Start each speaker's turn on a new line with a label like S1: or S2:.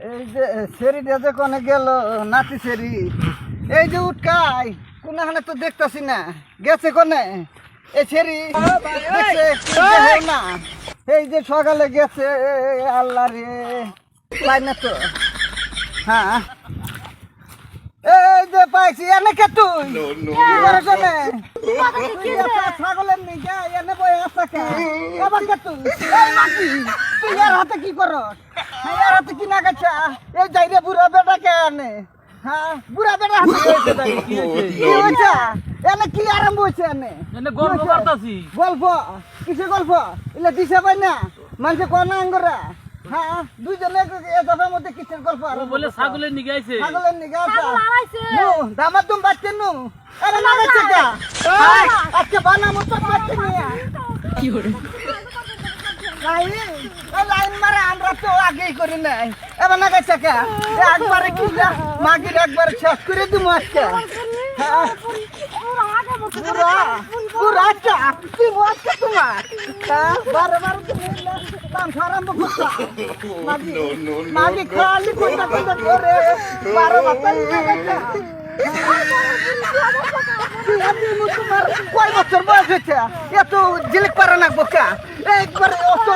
S1: এই যে সেরিটা যে কোনে গেল নাতি সেরি, এই যে উটকাই কোনখানে তো দেখতাছি না, গেছে কোনে এই সেরি দেখছে না, এই যে সকালে গেছে আল্লাহ রে পাই না তো। হ্যাঁ এই যে পাইছি, এনে কে তুই কি করে শোনে ছাগলের নিকে এনে বই আছে এবার কে তুই এই মাটি তুই এর হাতে কি করস? এর হাতে কি না গেছা এই যাইরে বুড়া বেটা কে আনে? হ্যাঁ বুড়া বেটা হাতে কি হয়েছে? এনে কি আরম্ভ হয়েছে? এনে
S2: গল্প করতাছি।
S1: গল্প কিসে গল্প? এলে দিশা পাই না মানুষে কোন আঙ্গরা। হ্যাঁ দুইজনে এসবের মধ্যে কিসের গল্প?
S2: ও বলে ছাগলের নিগে আইছে।
S1: ছাগলের নিগে আছে নো দামাত তুম বাচ্চা নো আরে না বাচ্চা কা আজকে বানামো তো বাচ্চা নিয়া কি হরে লাইন লাইন মারে আমরা তো আগেই করি নাই এবার না বাচ্চা কা একবারে কি না মাগির একবার শেষ করে দিমু আজকে। হ্যাঁ পুরা পুরা চা কি মস্ত তোমার। হ্যাঁ বারে বারে তুমি কাম আরম্ভ করছো মাগি মাগি খালি কোনটা কোনটা করে বারো বাতাই কয় বছর বয়স হয়েছে এত জিলিক পারে না বোকা একবারে অত